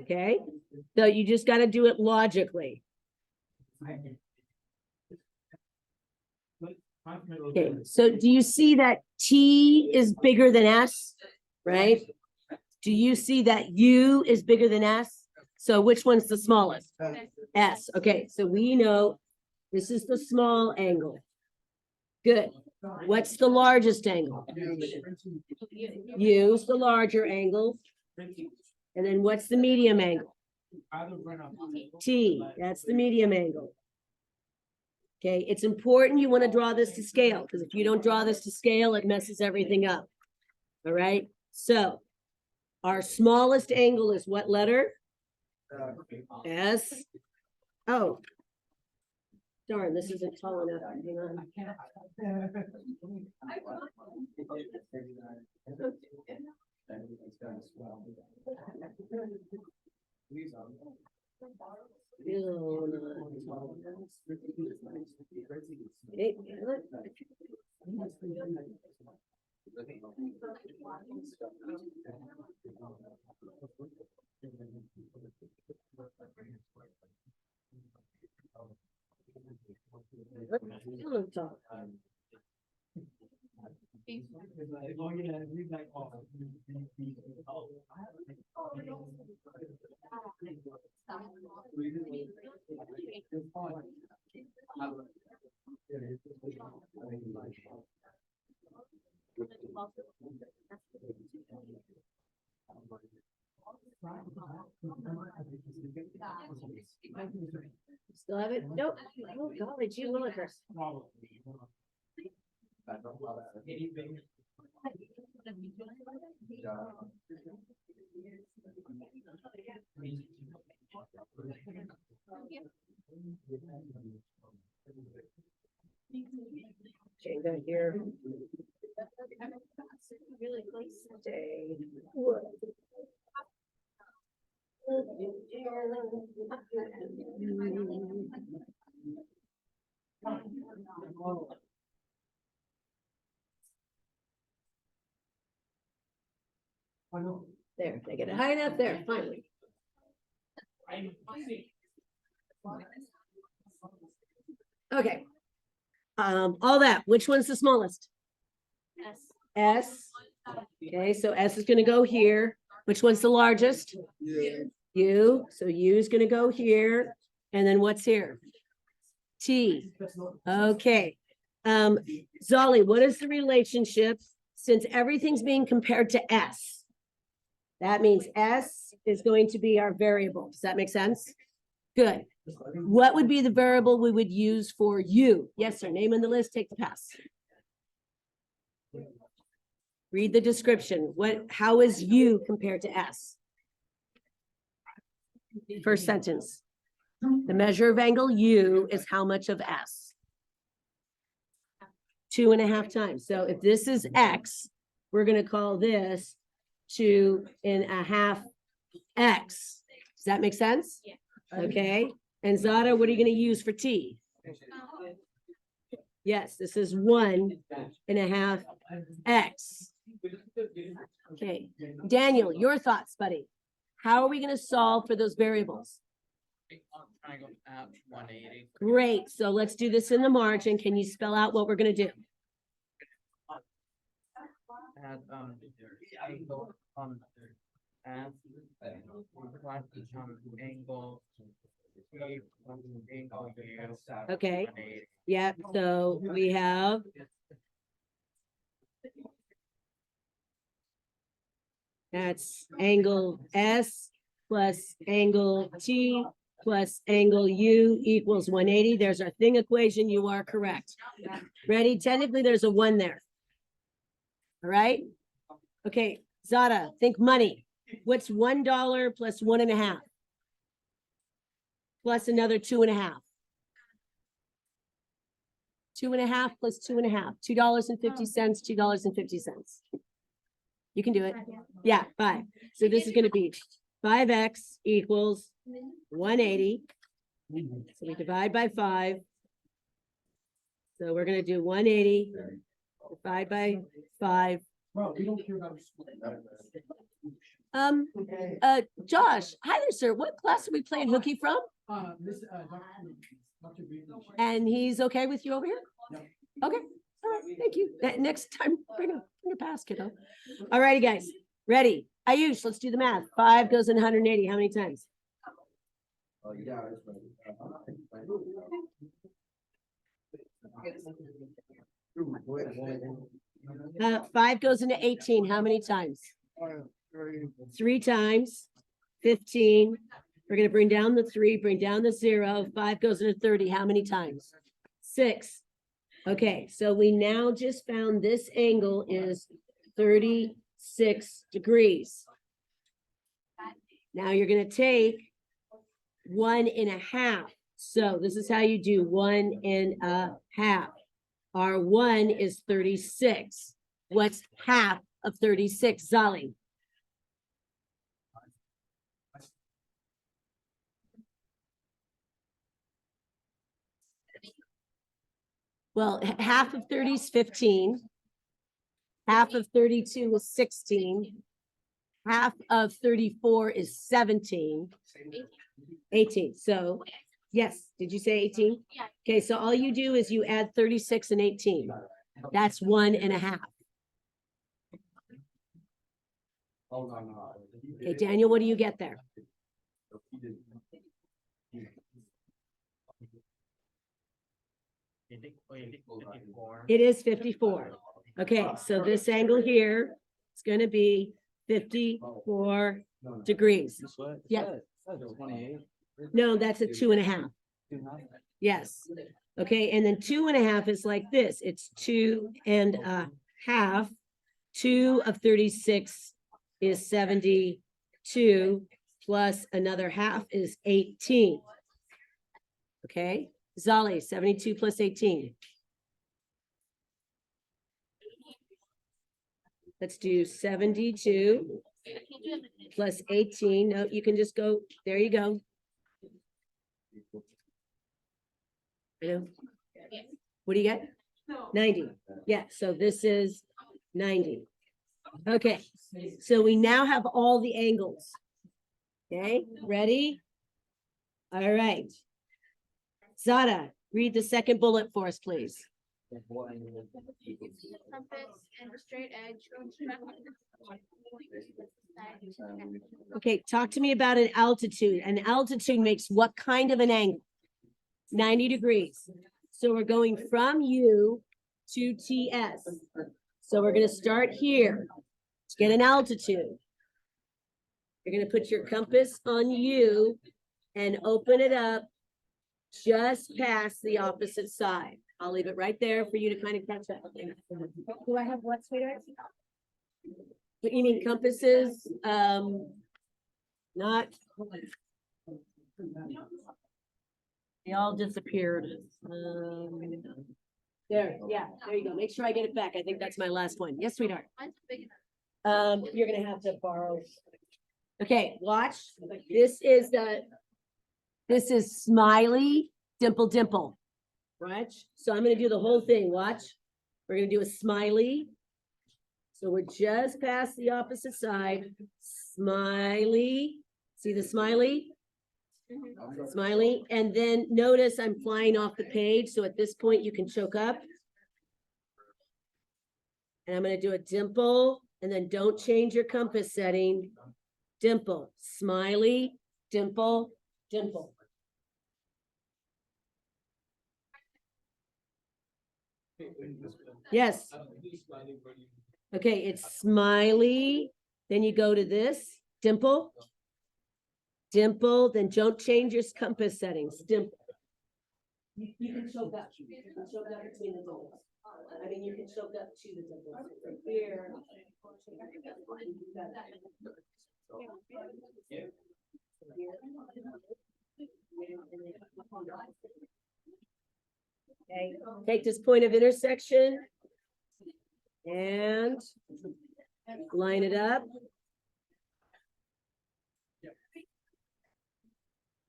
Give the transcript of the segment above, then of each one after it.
Okay, so you just got to do it logically. Okay, so do you see that T is bigger than S, right? Do you see that U is bigger than S? So which one's the smallest? S. Okay, so we know this is the small angle. Good. What's the largest angle? U's the larger angle. And then what's the medium angle? T. That's the medium angle. Okay, it's important you want to draw this to scale, because if you don't draw this to scale, it messes everything up. All right, so our smallest angle is what letter? S. Oh, darn, this isn't tall enough. Hang on. Still have it? Nope. Oh, golly, gee willikers. Change that here. Really close today. There, they get it high enough there, finally. Okay. All that, which one's the smallest? S. S. Okay, so S is gonna go here. Which one's the largest? U. So U is gonna go here. And then what's here? T. Okay. Zolly, what is the relationship since everything's being compared to S? That means S is going to be our variable. Does that make sense? Good. What would be the variable we would use for U? Yes, sir. Name on the list, take the pass. Read the description. How is U compared to S? First sentence. The measure of angle U is how much of S? 2.5 times. So if this is X, we're going to call this 2.5 X. Does that make sense? Yeah. Okay. And Zada, what are you going to use for T? Yes, this is 1.5 X. Okay. Daniel, your thoughts, buddy. How are we going to solve for those variables? Triangle at 180. Great. So let's do this in the margin. Can you spell out what we're going to do? Add angle F angle U. Okay. Yeah. So we have that's angle S plus angle T plus angle U equals 180. There's our thing equation. You are correct. Ready? Technically, there's a 1 there. All right. Okay. Zada, think money. What's $1 plus 1.5? Plus another 2.5. 2.5 plus 2.5. $2.50. $2.50. You can do it. Yeah, 5. So this is going to be 5x equals 180. So we divide by 5. So we're going to do 180 divide by 5. Josh, hi there, sir. What class are we playing hooky from? Dr. Green. And he's okay with you over here? Yep. Okay, all right, thank you. Next time, bring a pass, kiddo. All righty, guys, ready? Ayush, let's do the math. 5 goes in 180, how many times? Yeah. 5 goes into 18, how many times? 3 times. 15. We're gonna bring down the 3, bring down the 0. 5 goes into 30, how many times? 6. Okay, so we now just found this angle is 36 degrees. Now you're gonna take 1.5. So this is how you do 1.5. Our 1 is 36. What's half of 36, Zali? Well, half of 30 is 15. Half of 32 is 16. Half of 34 is 17. 18. So, yes, did you say 18? Yeah. Okay, so all you do is you add 36 and 18. That's 1.5. Okay, Daniel, what do you get there? It is 54. Okay, so this angle here is going to be 54 degrees. Yeah. No, that's a 2.5. Yes. Okay, and then 2.5 is like this. It's 2.5. 2 of 36 is 72 plus another half is 18. Okay, Zali, 72 plus 18. Let's do 72 plus 18. No, you can just go, there you go. What do you get? 90. Yeah, so this is 90. Okay, so we now have all the angles. Okay, ready? All right. Zada, read the second bullet for us, please. Compass and a straight edge. Okay, talk to me about an altitude. An altitude makes what kind of an angle? 90 degrees. So we're going from U to TS. So we're going to start here to get an altitude. You're going to put your compass on U and open it up just past the opposite side. I'll leave it right there for you to kind of catch up. Do I have what, sweetheart? What you mean compasses? Not. They all disappeared. There, yeah, there you go. Make sure I get it back. I think that's my last one. Yes, sweetheart. Mine's big enough. You're gonna have to borrow. Okay, watch. This is smiley, dimple, dimple. Right? So I'm gonna do the whole thing. Watch. We're gonna do a smiley. So we're just past the opposite side. Smiley. See the smiley? Smiley. And then notice I'm flying off the page. So at this point you can choke up. And I'm gonna do a dimple and then don't change your compass setting. Dimple, smiley, dimple, dimple. Yes. Okay, it's smiley. Then you go to this, dimple. Dimple, then don't change your compass settings. Dimple. You can choke up. You can choke up between the dimples. I mean, you can choke up to the dimples. Right here. Okay, take this point of intersection and line it up.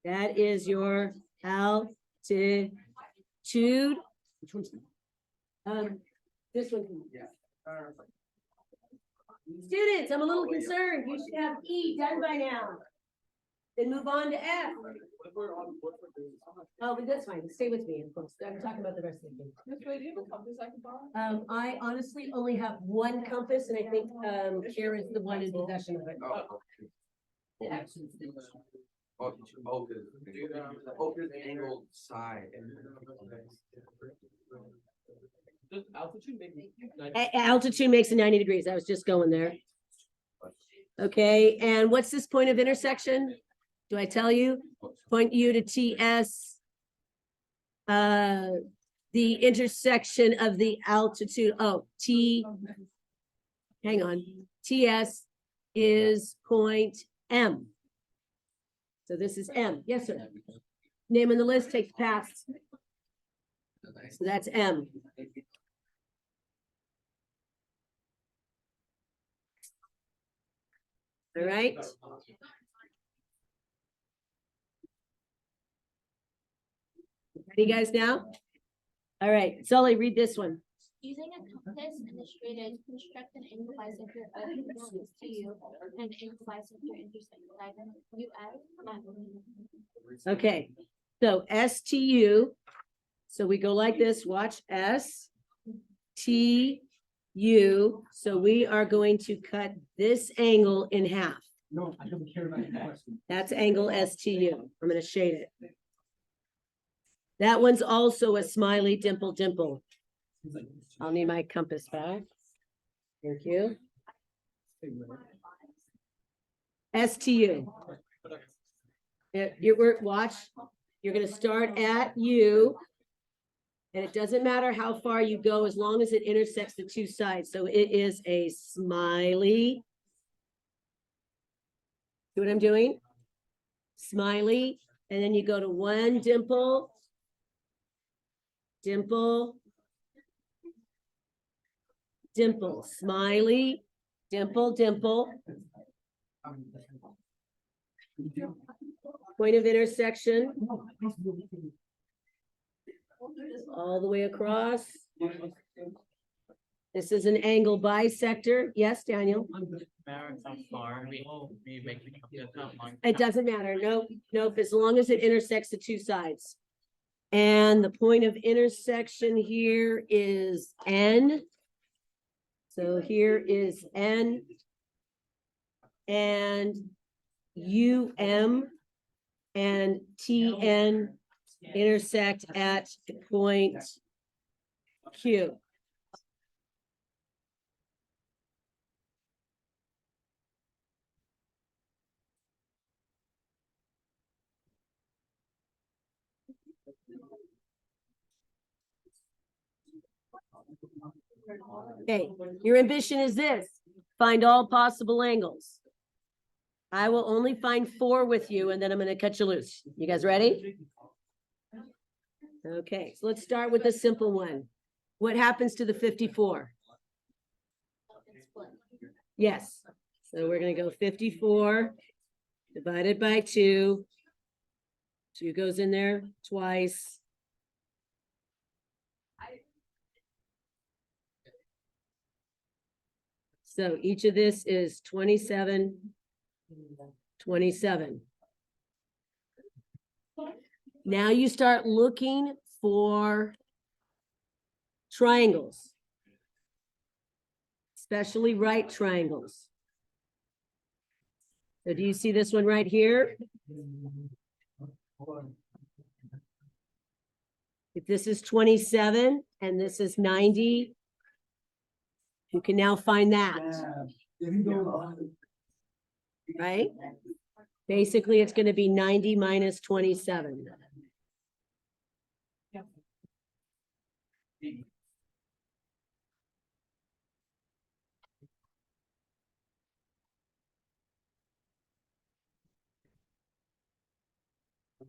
That is your altitude. Which one's this one? Students, I'm a little concerned. You should have E done by now. Then move on to F. Oh, but that's fine. Stay with me, of course. I'm talking about the rest of the thing. I honestly only have one compass and I think, Kara's the one in possession of it. Focus angled side. Altitude makes it 90 degrees. I was just going there. Okay, and what's this point of intersection? Do I tell you? Point you to TS. The intersection of the altitude, hang on, TS is point M. So this is M. Yes, sir. Name on the list, take the pass. So that's M. All right. Ready, guys, now? All right, Sully, read this one. Using a compass and a straight edge, construct an angle bisector of equals to you and angle bisector intersect diagonal US. Okay, so STU. So we go like this, watch STU. So we are going to cut this angle in half. No, I don't care about your question. That's angle STU. I'm gonna shade it. That one's also a smiley dimple dimple. I'll need my compass back. Thank you. STU. Watch, you're gonna start at U. And it doesn't matter how far you go as long as it intersects the two sides. So it is a smiley. See what I'm doing? Smiley, and then you go to one dimple. Dimple. Dimple, smiley, dimple, dimple. Point of intersection. All the way across. This is an angle bisector. Yes, Daniel? How far we make the compass out long. It doesn't matter. Nope, nope, as long as it intersects the two sides. And the point of intersection here is N. So here is N. And UM and TN intersect at point Q. Okay, your ambition is this: find all possible angles. I will only find 4 with you, and then I'm going to cut you loose. You guys ready? Okay, so let's start with the simple one. What happens to the 54? Yes, so we're going to go 54 divided by 2. 2 goes in there twice. So each of this is 27, 27. Now you start looking for triangles, especially right triangles. So do you see this one right here? If this is 27 and this is 90, you can now find that, right? Basically, it's going to be 90 minus 27.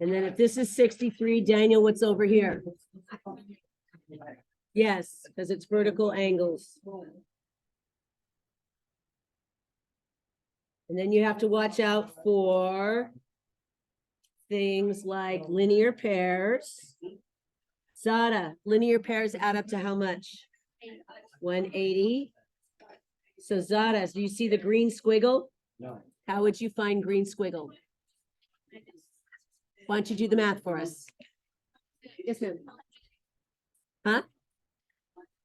And then if this is 63, Daniel, what's over here? Yes, because it's vertical angles. And then you have to watch out for things like linear pairs. Zada, linear pairs add up to how much? 180. So Zara, do you see the green squiggle? No. How would you find green squiggle? Why don't you do the math for us? Yes, ma'am. Huh?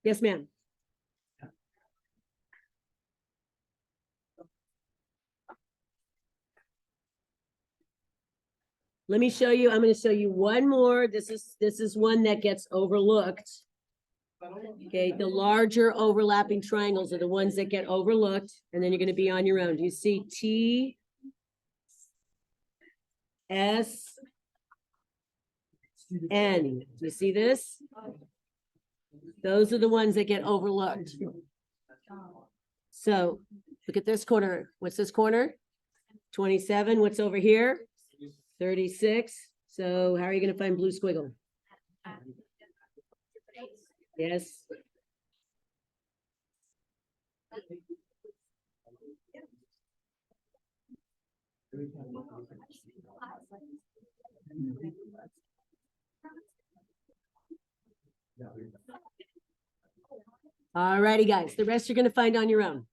Yes, ma'am. Let me show you, I'm gonna show you one more. This is one that gets overlooked. Okay, the larger overlapping triangles are the ones that get overlooked, and then you're gonna be on your own. Do you see T? S? N? Do you see this? Those are the ones that get overlooked. So, look at this corner. What's this corner? 27, what's over here? 36. So how are you gonna find blue squiggle? Yes. All righty, guys. The rest you're gonna find on your own.